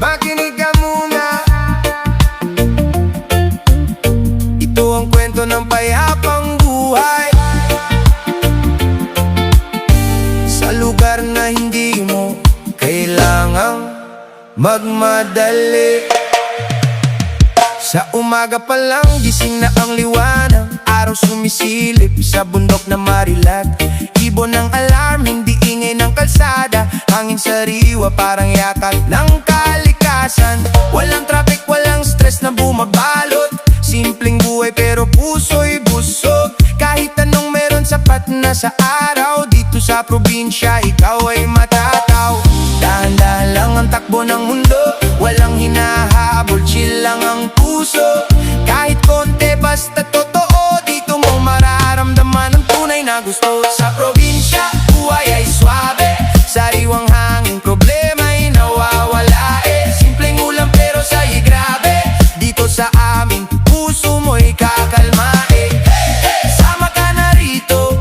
Makinig ka muna. Ito ang kwento ng payapang buhay sa lugar na hindi mo kailangang magmadali. Sa umaga pa lang, gising na ang liwanag. Araw sumisilip sa bundok na marilag. Ibon ng alarm, hindi ingay ng kalsada. Hangin sariwa, parang yakat ng kalikasan. Walang traffic, walang stress na bumabalot. Simpleng buhay pero puso'y busog. Kahit anong meron, sapat na sa araw. Dito sa probinsya, ikaw ay matataw. Dahan-dahan lang ang takbo ng mundo. Walang hinahabol, chill lang ang puso. Kahit konti, basta totoo. Dito mo mararamdaman ang tunay na gusto. Sa probinsya, buhay ay swabe. Sariwang hangin, problema'y nawawala Simpleng ulam pero sa'y grabe. Dito sa amin, puso mo'y kakalma Sama ka na rito,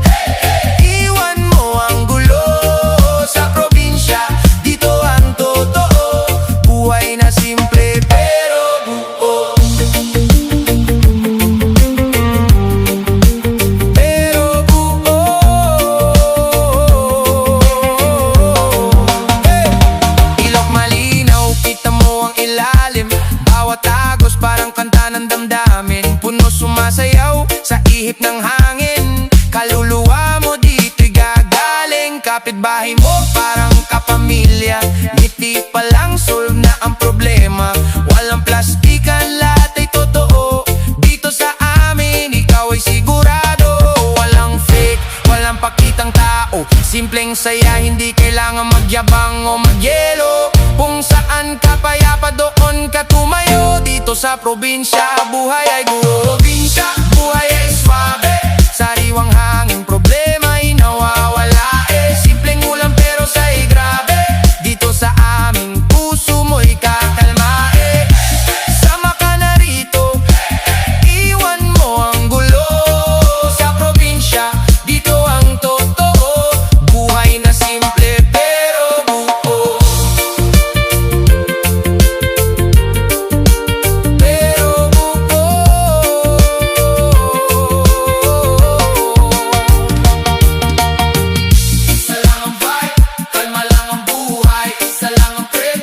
iwan mo ang gulo. Sa probinsya, dito ang totoo. Buhay na simple pero buo. Pero buo. Ilok malinaw, kita mo ang ilalim. Bawat agos parang kanta ng damdamin. Puno sumasayaw sa ihip ng hangin. Kaluluwa mo dito'y gagaling. Kapitbahay mo parang kapamilya. Ngiti pa lang solve na ang problema. Walang plastikan, lahat ay totoo. Dito sa amin, ikaw ay sigurado. Walang fake, walang pakitang tao. Simpleng saya, hindi kailangan magyabang o magyelo. Kung saan ka payapa, doon ka tumayo. Dito sa probinsya, buhay ay buo. Probinsya, buhay ay swabe. Sariwang hangin, problema'y nawawala Simpleng ulam pero sa'y grabe. Dito sa amin, puso mo'y kakalma Sama ka na rito, iwan mo ang gulo. Sa probinsya, dito ang totoo. Buhay na simple pero buo. Pero buo. Isa lang ang vibe, kalma lang ang buhay. Isa lang ang trip,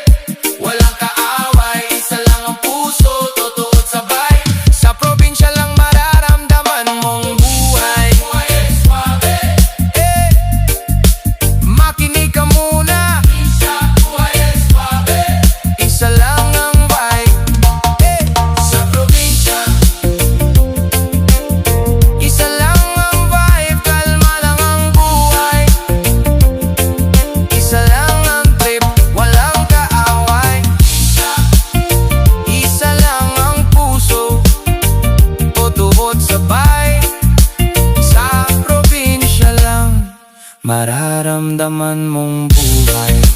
walang kaaway. Isa lang ang puso, totoo at sabay. Sa probinsya lang mararamdaman mong buhay. Buhay ay swabe. Makinig ka muna. Buhay ay swabe. Isa lang ang vibe. Sa probinsya, isa lang ang vibe, kalma lang ang buhay. Isa lang ang trip, walang kaaway. Isa lang ang puso, totoo at sabay. Sa probinsya lang mararamdaman mong buhay.